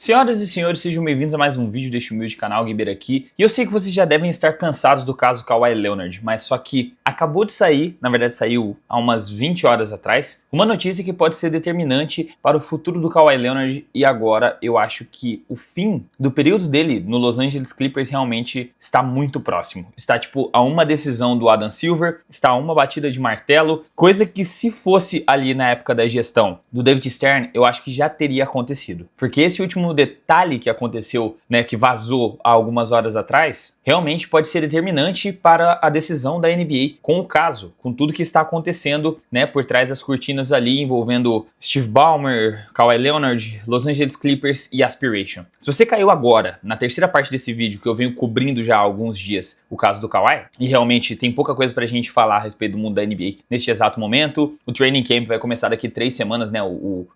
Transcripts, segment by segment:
Senhoras e senhores, sejam bem-vindos a mais um vídeo deste humilde canal, Guiber aqui. E eu sei que vocês já devem estar cansados do caso Kawhi Leonard, mas só que acabou de sair, na verdade saiu há umas 20 horas atrás, uma notícia que pode ser determinante para o futuro do Kawhi Leonard e agora eu acho que o fim do período dele no Los Angeles Clippers realmente está muito próximo. Está tipo a uma decisão do Adam Silver, está a uma batida de martelo, coisa que se fosse ali na época da gestão do David Stern, eu acho que já teria acontecido. Porque esse último detalhe que aconteceu, né, que vazou há algumas horas atrás, realmente pode ser determinante para a decisão da NBA com o caso, com tudo que está acontecendo, né, por trás das cortinas ali envolvendo Steve Ballmer, Kawhi Leonard, Los Angeles Clippers e Aspiration. Se você caiu agora na terceira parte desse vídeo que eu venho cobrindo já há alguns dias o caso do Kawhi, e realmente tem pouca coisa pra gente falar a respeito do mundo da NBA neste exato momento, o training camp vai começar daqui 3 semanas, né,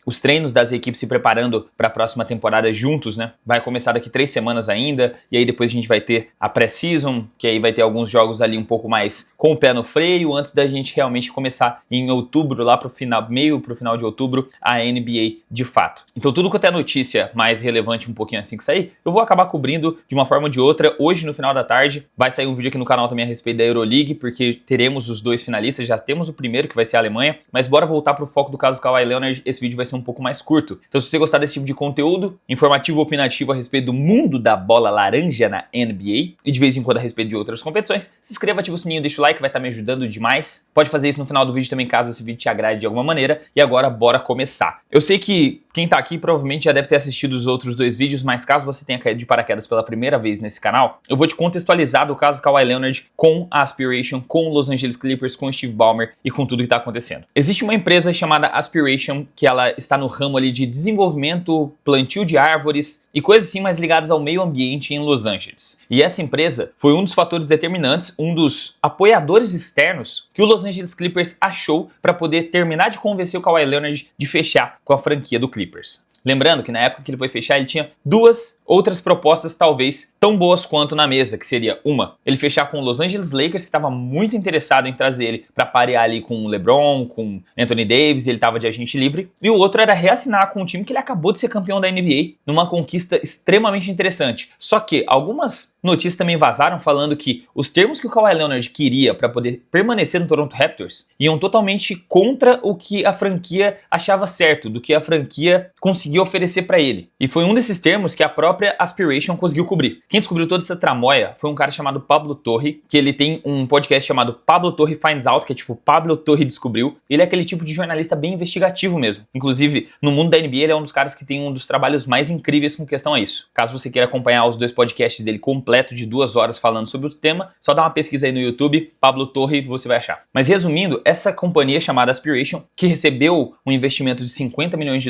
os treinos das equipes se preparando para a próxima temporada juntos, né, vai começar daqui 3 semanas ainda, e aí depois a gente vai ter a pré-season, que aí vai ter alguns jogos ali um pouco mais com o pé no freio, antes da gente realmente começar em outubro, lá pro final, meio pro final de outubro, a NBA de fato. Então tudo quanto é notícia mais relevante um pouquinho assim que sair, eu vou acabar cobrindo de uma forma ou de outra. Hoje no final da tarde vai sair um vídeo aqui no canal também a respeito da Euroleague, porque teremos os dois finalistas, já temos o primeiro que vai ser a Alemanha, mas bora voltar pro foco do caso do Kawhi Leonard, esse vídeo vai ser um pouco mais curto. Então se você gostar desse tipo de conteúdo, informativo ou opinativo a respeito do mundo da bola laranja na NBA, e de vez em quando a respeito de outras competições, se inscreva, ativa o sininho, deixa o like, vai estar me ajudando demais. Pode fazer isso no final do vídeo também, caso esse vídeo te agrade de alguma maneira. E agora, bora começar. Eu sei que quem tá aqui provavelmente já deve ter assistido os outros dois vídeos, mas caso você tenha caído de paraquedas pela primeira vez nesse canal, eu vou te contextualizar do caso Kawhi Leonard com a Aspiration, com o Los Angeles Clippers, com o Steve Ballmer e com tudo que tá acontecendo. Existe uma empresa chamada Aspiration, que ela está no ramo ali de desenvolvimento, plantio de árvores e coisas assim mais ligadas ao meio ambiente em Los Angeles. E essa empresa foi um dos fatores determinantes, um dos apoiadores externos que o Los Angeles Clippers achou para poder terminar de convencer o Kawhi Leonard de fechar com a franquia do Clippers. Lembrando que na época que ele foi fechar, ele tinha duas outras propostas talvez tão boas quanto na mesa, que seria uma, ele fechar com o Los Angeles Lakers, que estava muito interessado em trazer ele para parear ali com o LeBron, com Anthony Davis, ele estava de agente livre, e o outro era reassinar com um time que ele acabou de ser campeão da NBA, numa conquista extremamente interessante. Só que algumas notícias também vazaram falando que os termos que o Kawhi Leonard queria para poder permanecer no Toronto Raptors iam totalmente contra o que a franquia achava certo, do que a franquia conseguia oferecer para ele. E foi um desses termos que a própria Aspiration conseguiu cobrir. Quem descobriu toda essa tramóia foi um cara chamado Pablo Torre, que ele tem um podcast chamado Pablo Torre Finds Out, que é tipo Pablo Torre descobriu. Ele é aquele tipo de jornalista bem investigativo mesmo. Inclusive, no mundo da NBA, ele é um dos caras que tem um dos trabalhos mais incríveis com questão a isso. Caso você queira acompanhar os dois podcasts dele completo de 2 horas falando sobre o tema, só dá uma pesquisa aí no YouTube, Pablo Torre, você vai achar. Mas resumindo, essa companhia chamada Aspiration, que recebeu um investimento de $50 milhões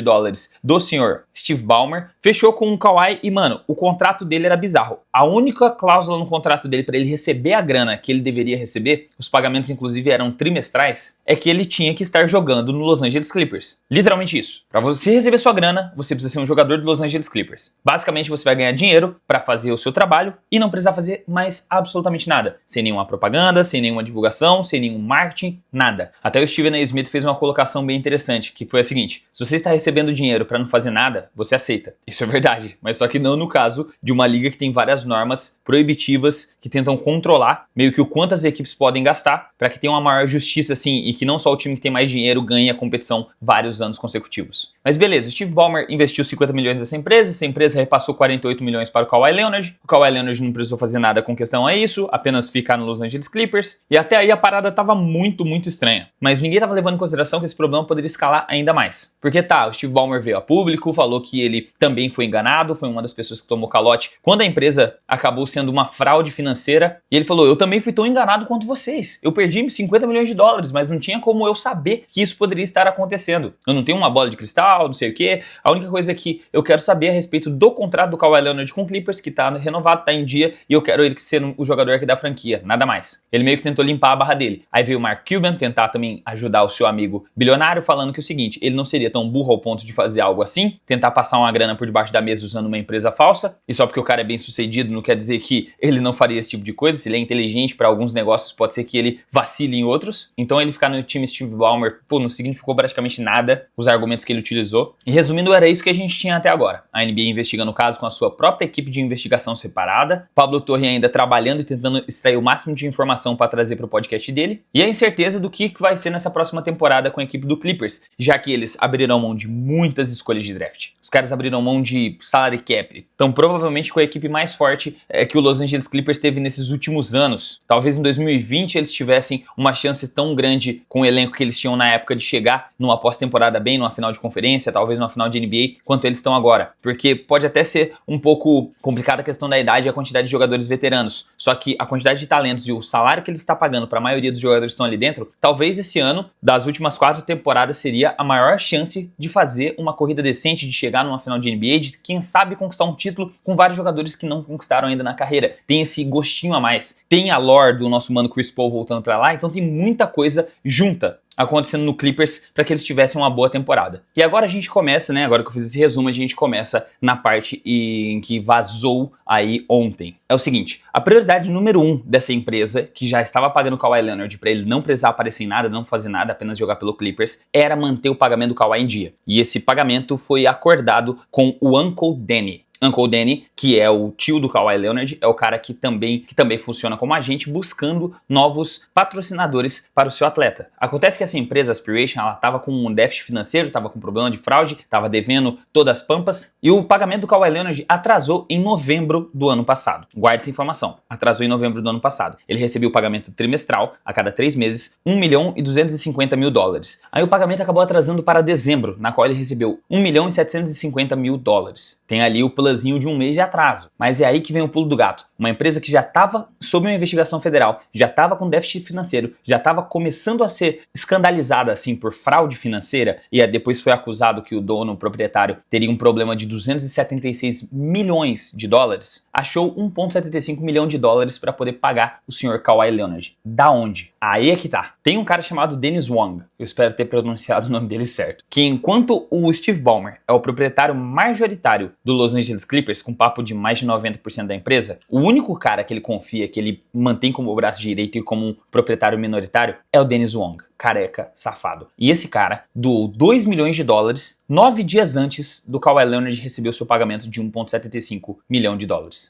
do senhor Steve Ballmer, fechou com o Kawhi e, mano, o contrato dele era bizarro. A única cláusula no contrato dele para ele receber a grana que ele deveria receber, os pagamentos inclusive eram trimestrais, é que ele tinha que estar jogando no Los Angeles Clippers. Literalmente isso. Para você receber sua grana, você precisa ser um jogador do Los Angeles Clippers. Basicamente, você vai ganhar dinheiro para fazer o seu trabalho e não precisar fazer mais absolutamente nada. Sem nenhuma propaganda, sem nenhuma divulgação, sem nenhum marketing, nada. Até o Stephen A. Smith fez uma colocação bem interessante, que foi a seguinte: se você está recebendo dinheiro para não fazer nada, você aceita. Isso é verdade, mas só que não no caso de uma liga que tem várias normas proibitivas que tentam controlar meio que o quanto as equipes podem gastar para que tenha uma maior justiça assim e que não só o time que tem mais dinheiro ganhe a competição vários anos consecutivos. Mas beleza, o Steve Ballmer investiu 50 milhões nessa empresa repassou 48 milhões para o Kawhi Leonard. O Kawhi Leonard não precisou fazer nada com questão a isso, apenas ficar no Los Angeles Clippers, e até aí a parada tava muito estranha. Mas ninguém tava levando em consideração que esse problema poderia escalar ainda mais. Porque tá, o Steve Ballmer veio a público, falou que ele também foi enganado, foi uma das pessoas que tomou calote quando a empresa acabou sendo uma fraude financeira, e ele falou: eu também fui tão enganado quanto vocês. Eu perdi $50 milhões, mas não tinha como eu saber que isso poderia estar acontecendo. Eu não tenho uma bola de cristal, não sei o que. A única coisa que eu quero saber a respeito do contrato do Kawhi Leonard com o Clippers, que tá renovado, tá em dia, e eu quero ele ser o jogador aqui da franquia, nada mais. Ele meio que tentou limpar a barra dele. Aí veio o Mark Cuban tentar também ajudar o seu amigo bilionário, falando que o seguinte: ele não seria tão burro ao ponto de fazer algo assim, tentar passar uma grana por debaixo da mesa usando uma empresa falsa, e só porque o cara é bem sucedido não quer dizer que ele não faria esse tipo de coisa. Se ele é inteligente para alguns negócios, pode ser que ele vacile em outros. Então ele ficar no time Steve Ballmer, pô, não significou praticamente nada os argumentos que ele utilizou utilizou. E resumindo, era isso que a gente tinha até agora. A NBA investigando o caso com a sua própria equipe de investigação separada, Pablo Torre ainda trabalhando e tentando extrair o máximo de informação para trazer para o podcast dele, e a incerteza do que vai ser nessa próxima temporada com a equipe do Clippers, já que eles abrirão mão de muitas escolhas de draft. Os caras abriram mão de salary cap, então provavelmente com a equipe mais forte que o Los Angeles Clippers teve nesses últimos anos. Talvez em 2020 eles tivessem uma chance tão grande com o elenco que eles tinham na época de chegar numa pós-temporada bem, numa final de conferência, talvez numa final de NBA, quanto eles estão agora. Porque pode até ser um pouco complicada a questão da idade e a quantidade de jogadores veteranos. Só que a quantidade de talentos e o salário que ele está pagando para a maioria dos jogadores que estão ali dentro, talvez esse ano, das últimas 4 temporadas, seria a maior chance de fazer uma corrida decente, de chegar numa final de NBA, de quem sabe conquistar um título com vários jogadores que não conquistaram ainda na carreira. Tem esse gostinho a mais. Tem a lore do nosso mano Chris Paul voltando para lá, então tem muita coisa junta acontecendo no Clippers para que eles tivessem uma boa temporada. E agora a gente começa, né? Agora que eu fiz esse resumo, a gente começa na parte em que vazou aí ontem. É o seguinte, a prioridade número 1 dessa empresa, que já estava pagando o Kawhi Leonard para ele não precisar aparecer em nada, não fazer nada, apenas jogar pelo Clippers, era manter o pagamento do Kawhi em dia. E esse pagamento foi acordado com o Uncle Danny. Uncle Danny, que é o tio do Kawhi Leonard, é o cara que também funciona como agente, buscando novos patrocinadores para o seu atleta. Acontece que essa empresa, Aspiration, ela estava com um déficit financeiro, estava com problema de fraude, estava devendo todas as pampas, e o pagamento do Kawhi Leonard atrasou em novembro do ano passado. Guarde essa informação, atrasou em novembro do ano passado. Ele recebeu o pagamento trimestral, a cada 3 meses, $1.250.000. Aí o pagamento acabou atrasando para dezembro, na qual ele recebeu $1.750.000. Tem ali o plazinho de um mês de atraso. Mas é aí que vem o pulo do gato. Uma empresa que já estava sob uma investigação federal, já estava com déficit financeiro, já estava começando a ser escandalizada assim por fraude financeira, e depois foi acusado que o dono, o proprietário, teria um problema de $276 milhões, achou $1,75 milhão para poder pagar o senhor Kawhi Leonard. Da onde? Aí é que tá. Tem um cara chamado Dennis Wong, eu espero ter pronunciado o nome dele certo, que enquanto o Steve Ballmer é o proprietário majoritário do Los Angeles Clippers, com papo de mais de 90% da empresa, o único cara que ele confia, que ele mantém como o braço direito e como um proprietário minoritário, é o Dennis Wong, careca, safado. E esse cara doou $2 milhões 9 dias antes do Kawhi Leonard receber o seu pagamento de $1,75 milhão.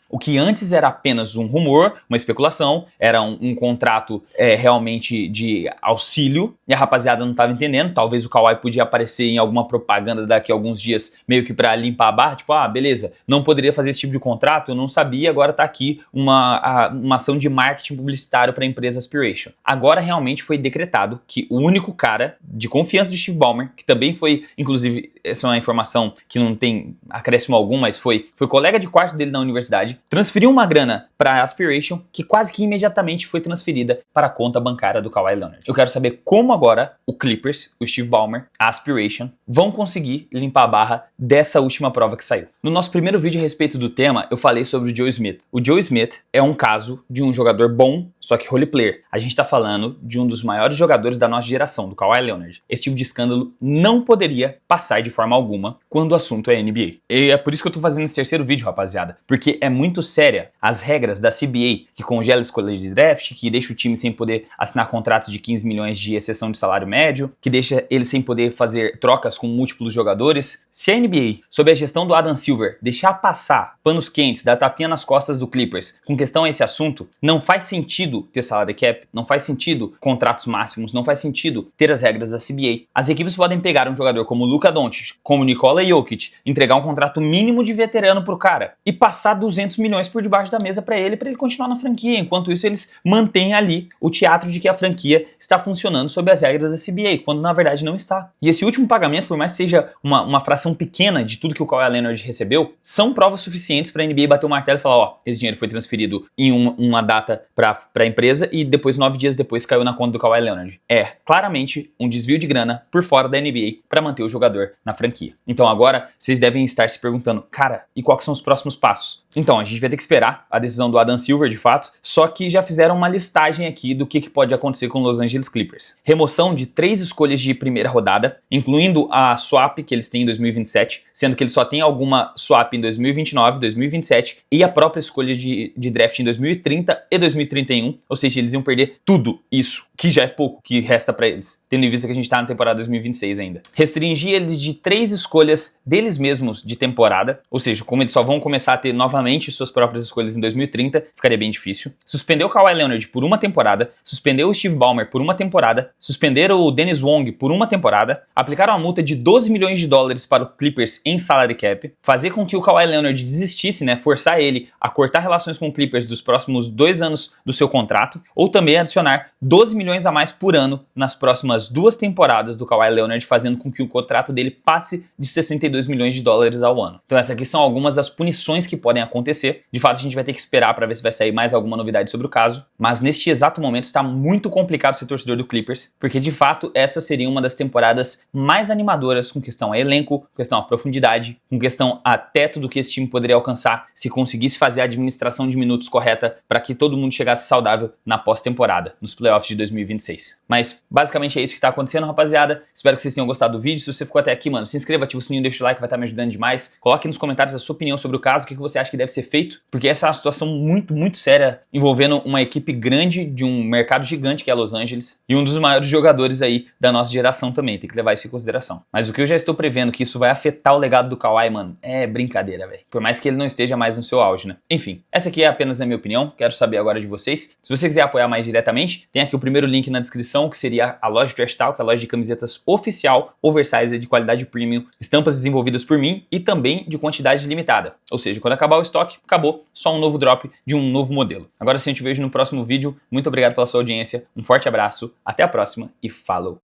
O que antes era apenas um rumor, uma especulação, era um contrato realmente de auxílio, e a rapaziada não estava entendendo. Talvez o Kawhi podia aparecer em alguma propaganda daqui a alguns dias, meio que para limpar a barra, tipo, beleza, não poderia fazer esse tipo de contrato, eu não sabia, agora tá aqui uma ação de marketing publicitário para a empresa Aspiration. Agora realmente foi decretado que o único cara de confiança do Steve Ballmer, que também foi, inclusive, essa é uma informação que não tem acréscimo algum, mas foi colega de quarto dele na universidade, transferiu uma grana para a Aspiration, que quase que imediatamente foi transferida para a conta bancária do Kawhi Leonard. Eu quero saber como agora o Clippers, o Steve Ballmer, a Aspiration, vão conseguir limpar a barra dessa última prova que saiu. No nosso primeiro vídeo a respeito do tema, eu falei sobre o Joe Smith. O Joe Smith é um caso de um jogador bom, só que role player. A gente tá falando de um dos maiores jogadores da nossa geração, do Kawhi Leonard. Esse tipo de escândalo não poderia passar de forma alguma quando o assunto é NBA. E é por isso que eu tô fazendo esse terceiro vídeo, rapaziada, porque é muito séria as regras da CBA, que congela escolhas de draft, que deixa o time sem poder assinar contratos de 15 milhões de exceção de salário médio, que deixa ele sem poder fazer trocas com múltiplos jogadores. Se a NBA, sob a gestão do Adam Silver, deixar passar panos quentes, dar tapinha nas costas do Clippers com questão a esse assunto, não faz sentido ter salary cap, não faz sentido contratos máximos, não faz sentido ter as regras da CBA. As equipes podem pegar um jogador como Luka Doncic, como Nikola Jokic, entregar um contrato mínimo de veterano pro cara e passar 200 milhões por debaixo da mesa para ele continuar na franquia. Enquanto isso, eles mantêm ali o teatro de que a franquia está funcionando sob as regras da CBA, quando na verdade não está. E esse último pagamento, por mais que seja uma fração pequena de tudo que o Kawhi Leonard recebeu, são provas suficientes para a NBA bater o martelo e falar, esse dinheiro foi transferido em uma data para a empresa e depois, 9 dias depois, caiu na conta do Kawhi Leonard. É claramente um desvio de grana por fora da NBA para manter o jogador na franquia. Então agora, vocês devem estar se perguntando, cara, e quais são os próximos passos? Então, a gente vai ter que esperar a decisão do Adam Silver, de fato, só que já fizeram uma listagem aqui do que pode acontecer com os Los Angeles Clippers. Remoção de 3 escolhas de primeira rodada, incluindo a swap que eles têm em 2027, sendo que eles só têm alguma swap em 2029, 2027 e a própria escolha de draft em 2030 e 2031, ou seja, eles iam perder tudo isso, que já é pouco, que resta para eles, tendo em vista que a gente tá na temporada 2026 ainda. Restringir eles de 3 escolhas deles mesmos de temporada, ou seja, como eles só vão começar a ter novamente suas próprias escolhas em 2030, ficaria bem difícil. Suspender o Kawhi Leonard por uma temporada, suspender o Steve Ballmer por uma temporada, suspender o Dennis Wong por uma temporada, aplicar uma multa de 12 milhões de dólares para o Clippers em salary cap, fazer com que o Kawhi Leonard desistisse, forçar ele a cortar relações com o Clippers dos próximos 2 anos do seu contrato, ou também adicionar 12 milhões a mais por ano nas próximas 2 temporadas do Kawhi Leonard, fazendo com que o contrato dele passe de 62 milhões de dólares ao ano. Então essas aqui são algumas das punições que podem acontecer. De fato, a gente vai ter que esperar para ver se vai sair mais alguma novidade sobre o caso, mas neste exato momento está muito complicado ser torcedor do Clippers, porque de fato essa seria uma das temporadas mais animadoras com questão a elenco, com questão a profundidade, com questão a teto do que esse time poderia alcançar se conseguisse fazer a administração de minutos correta para que todo mundo chegasse saudável na pós-temporada, nos playoffs de 2026. Mas basicamente é isso que está acontecendo, rapaziada. Espero que vocês tenham gostado do vídeo. Se você ficou até aqui, mano, se inscreva, ativa o sininho, deixa o like, vai estar me ajudando demais. Coloque nos comentários a sua opinião sobre o caso, o que você acha que deve ser feito, porque essa é uma situação muito séria envolvendo uma equipe grande de um mercado gigante que é Los Angeles e um dos maiores jogadores aí da nossa geração também, tem que levar isso em consideração. Mas o que eu já estou prevendo que isso vai afetar o legado do Kawhi, mano, é brincadeira, velho. Por mais que ele não esteja mais no seu auge, né? Enfim, essa aqui é apenas a minha opinião, quero saber agora de vocês. Se você quiser apoiar mais diretamente, tem aqui o primeiro link na descrição, que seria a loja Trash Talk, a loja de camisetas oficial, oversize de qualidade premium, estampas desenvolvidas por mim e também de quantidade limitada. Ou seja, quando acabar o estoque, acabou, só um novo drop de um novo modelo. Agora sim, eu te vejo no próximo vídeo. Muito obrigado pela sua audiência, um forte abraço, até a próxima e falou!